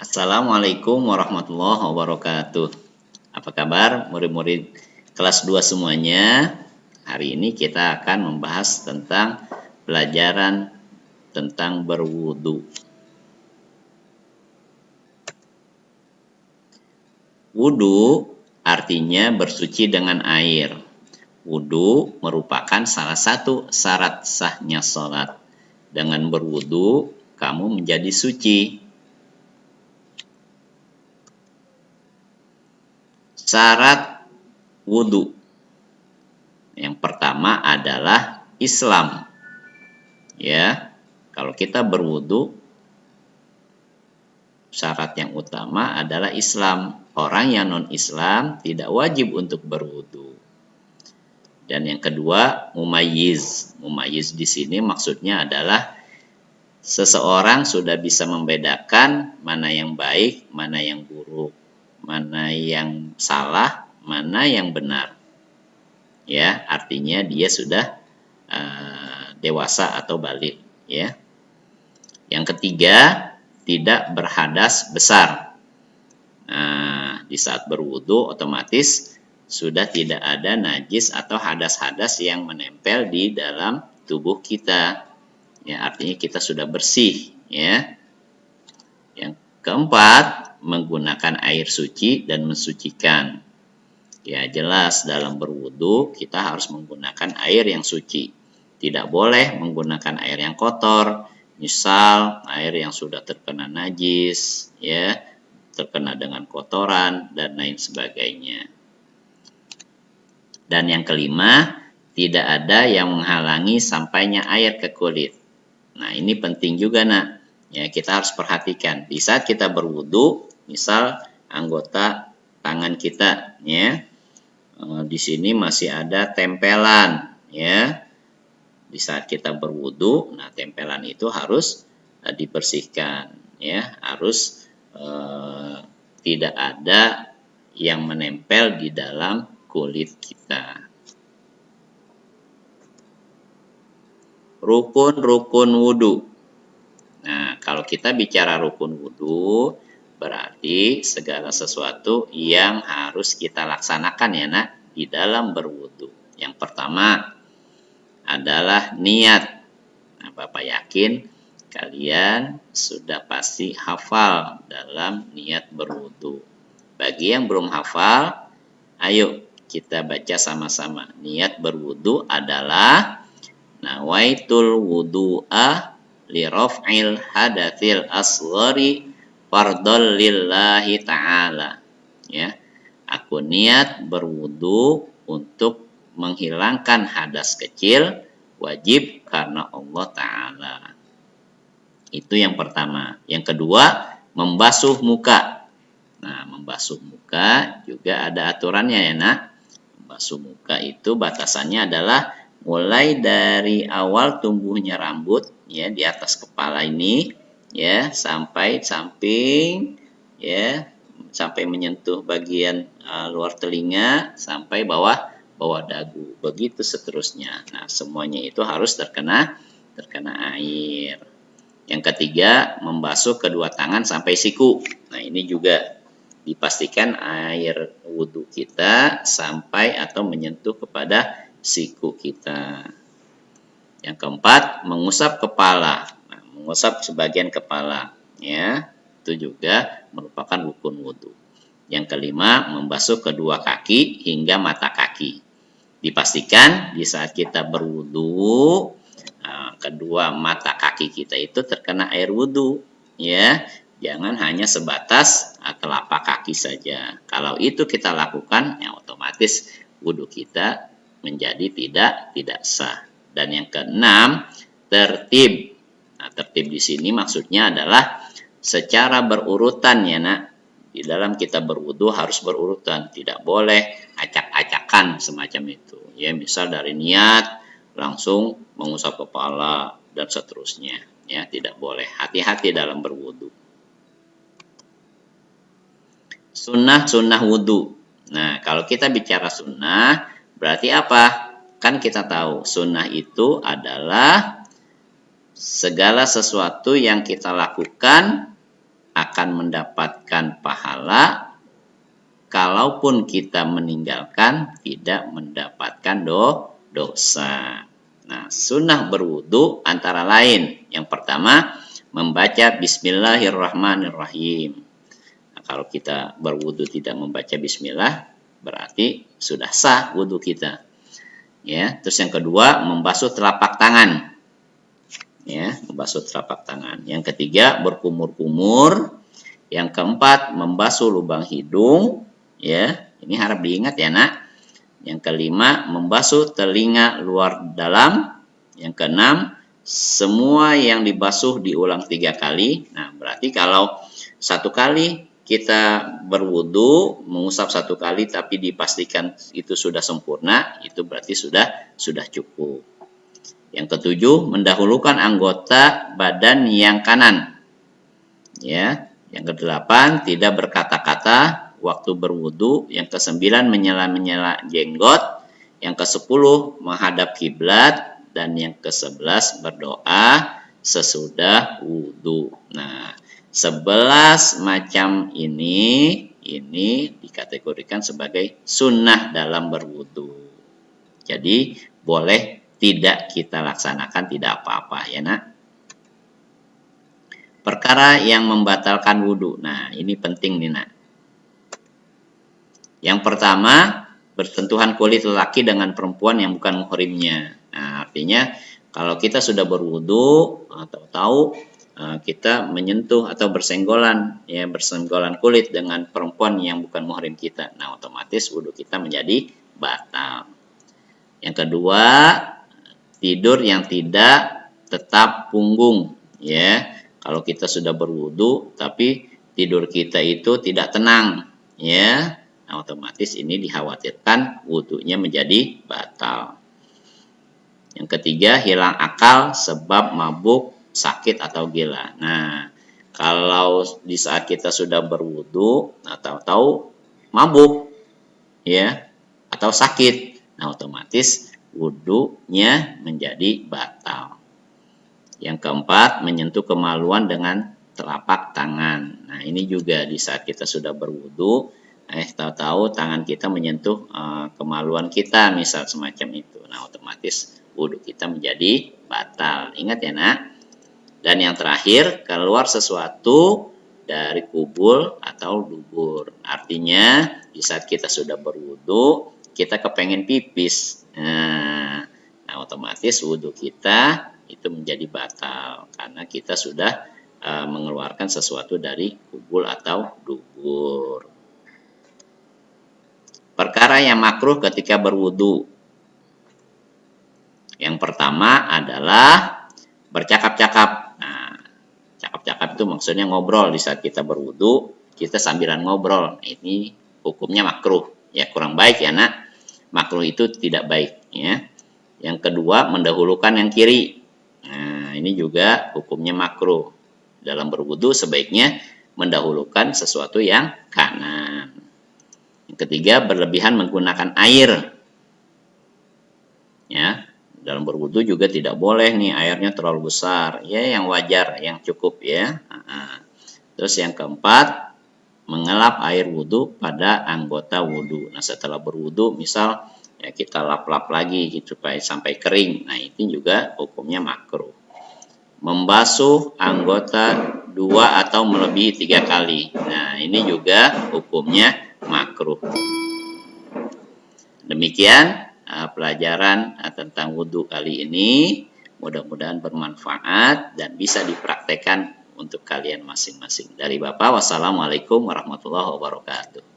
Assalamualaikum warahmatullahi wabarakatuh. Apa kabar murid-murid kelas 2 semuanya? Hari ini kita akan membahas tentang pelajaran tentang berwudu. Wudu artinya bersuci dengan air. Wudu merupakan salah satu syarat sahnya sholat. Dengan berwudu, kamu menjadi suci. Syarat wudu yang pertama adalah Islam. Ya, kalau kita berwudu, syarat yang utama adalah Islam. Orang yang non-Islam tidak wajib untuk berwudu. Dan yang kedua, mumayyiz. Mumayyiz di sini maksudnya adalah seseorang sudah bisa membedakan mana yang baik, mana yang buruk, mana yang salah, mana yang benar. Ya, artinya dia sudah dewasa atau balik. Ya. Yang ketiga, tidak berhadas besar. Nah, di saat berwudu otomatis sudah tidak ada najis atau hadas-hadas yang menempel di dalam tubuh kita. Ya, artinya kita sudah bersih. Ya. Yang keempat, menggunakan air suci dan mensucikan. Ya, jelas dalam berwudu kita harus menggunakan air yang suci. Tidak boleh menggunakan air yang kotor, misal air yang sudah terkena najis, ya, terkena dengan kotoran dan lain sebagainya. Dan yang kelima, tidak ada yang menghalangi sampainya air ke kulit. Nah, ini penting juga, nak. Ya, kita harus perhatikan. Di saat kita berwudu, misal anggota tangan kita, ya, di sini masih ada tempelan, ya. Di saat kita berwudu, nah tempelan itu harus dibersihkan, ya, harus tidak ada yang menempel di dalam kulit kita. Rukun-rukun wudu. Nah, kalau kita bicara rukun wudu, berarti segala sesuatu yang harus kita laksanakan, ya nak, di dalam berwudu. Yang pertama adalah niat. Nah, Bapak yakin kalian sudah pasti hafal dalam niat berwudu. Bagi yang belum hafal, ayo kita baca sama-sama. Niat berwudu adalah nawaitul wudu'a li raf'il hadatsil asghari fardhol lillahi ta'ala. Ya. Aku niat berwudu untuk menghilangkan hadas kecil, wajib karena Allah Ta'ala. Itu yang pertama. Yang kedua, membasuh muka. Nah, membasuh muka juga ada aturannya, ya nak. Membasuh muka itu batasannya adalah mulai dari awal tumbuhnya rambut, ya, di atas kepala ini, ya, sampai samping, ya, sampai menyentuh bagian luar telinga, sampai bawah dagu, begitu seterusnya. Nah, semuanya itu harus terkena air. Yang ketiga, membasuh kedua tangan sampai siku. Nah, ini juga dipastikan air wudhu kita sampai atau menyentuh kepada siku kita. Yang keempat, mengusap kepala. Nah, mengusap sebagian kepala, ya, itu juga merupakan rukun wudhu. Yang kelima, membasuh kedua kaki hingga mata kaki. Dipastikan di saat kita berwudu, kedua mata kaki kita itu terkena air wudu, ya. Jangan hanya sebatas telapak kaki saja. Kalau itu kita lakukan, ya otomatis wudu kita menjadi tidak sah. Dan yang keenam, tertib. Nah, tertib di sini maksudnya adalah secara berurutan, ya nak. Di dalam kita berwudu harus berurutan, tidak boleh acak-acakan semacam itu. Ya, misal dari niat langsung mengusap kepala dan seterusnya. Ya, tidak boleh. Hati-hati dalam berwudu. Sunnah wudu. Nah, kalau kita bicara sunnah, berarti apa? Kan kita tahu sunnah itu adalah segala sesuatu yang kita lakukan akan mendapatkan pahala, kalaupun kita meninggalkan tidak mendapatkan dosa. Nah, sunnah berwudu antara lain. Yang pertama, membaca Bismillahirrahmanirrahim. Nah, kalau kita berwudu tidak membaca Bismillah, berarti sudah sah wudu kita. Ya, terus yang kedua, membasuh telapak tangan. Ya, membasuh telapak tangan. Yang ketiga, berkumur-kumur. Yang keempat, membasuh lubang hidung. Ya, ini harap diingat ya, Nak. Yang kelima, membasuh telinga luar dalam. Yang keenam, semua yang dibasuh diulang 3 kali. Nah, berarti kalau 1 kali kita berwudu, mengusap 1 kali tapi dipastikan itu sudah sempurna, itu berarti sudah cukup. Yang ketujuh, mendahulukan anggota badan yang kanan. Ya, yang kedelapan, tidak berkata-kata waktu berwudu. Yang kesembilan, menyela-menyela jenggot. Yang kesepuluh, menghadap kiblat. Dan yang kesebelas, berdoa sesudah wudu. Nah, 11 macam ini dikategorikan sebagai sunnah dalam berwudu. Jadi boleh tidak kita laksanakan, tidak apa-apa ya, Nak. Perkara yang membatalkan wudhu. Nah, ini penting nih, Nak. Yang pertama, bersentuhan kulit lelaki dengan perempuan yang bukan muhrimnya. Nah, artinya kalau kita sudah berwudhu atau tahu kita menyentuh atau bersenggolan kulit dengan perempuan yang bukan muhrim kita. Nah, otomatis wudhu kita menjadi batal. Yang kedua, tidur yang tidak tetap punggung, ya. Kalau kita sudah berwudu tapi tidur kita itu tidak tenang, ya, nah, otomatis ini dikhawatirkan wudunya menjadi batal. Yang ketiga, hilang akal sebab mabuk, sakit atau gila. Nah, kalau di saat kita sudah berwudu atau tahu mabuk, ya, atau sakit, nah otomatis wudunya menjadi batal. Yang keempat, menyentuh kemaluan dengan telapak tangan. Nah, ini juga di saat kita sudah berwudu, tahu-tahu tangan kita menyentuh kemaluan kita, misal semacam itu. Nah, otomatis wudu kita menjadi batal. Ingat ya, Nak. Dan yang terakhir, keluar sesuatu dari kubul atau dubur. Artinya, di saat kita sudah berwudu, kita kepengen pipis. Nah, otomatis wudu kita itu menjadi batal karena kita sudah mengeluarkan sesuatu dari kubul atau dubur. Perkara yang makruh ketika berwudu. Yang pertama adalah bercakap-cakap. Nah, cakap-cakap itu maksudnya ngobrol di saat kita berwudu, kita sambilan ngobrol. Nah, ini hukumnya makruh. Ya, kurang baik ya, Nak. Makruh itu tidak baik, ya. Yang kedua, mendahulukan yang kiri. Nah, ini juga hukumnya makruh. Dalam berwudu sebaiknya mendahulukan sesuatu yang kanan. Yang ketiga, berlebihan menggunakan air. Ya, dalam berwudu juga tidak boleh nih airnya terlalu besar. Ya, yang wajar, yang cukup ya. Terus yang keempat, mengelap air wudu pada anggota wudu. Nah, setelah berwudu, misal ya kita lap-lap lagi gitu, supaya sampai kering. Nah, ini juga hukumnya makruh. Membasuh anggota 2 atau melebihi 3 kali. Nah, ini juga hukumnya makruh. Demikian pelajaran tentang wudhu kali ini. Mudah-mudahan bermanfaat dan bisa dipraktekkan untuk kalian masing-masing. Dari Bapak, wassalamualaikum warahmatullahi wabarakatuh.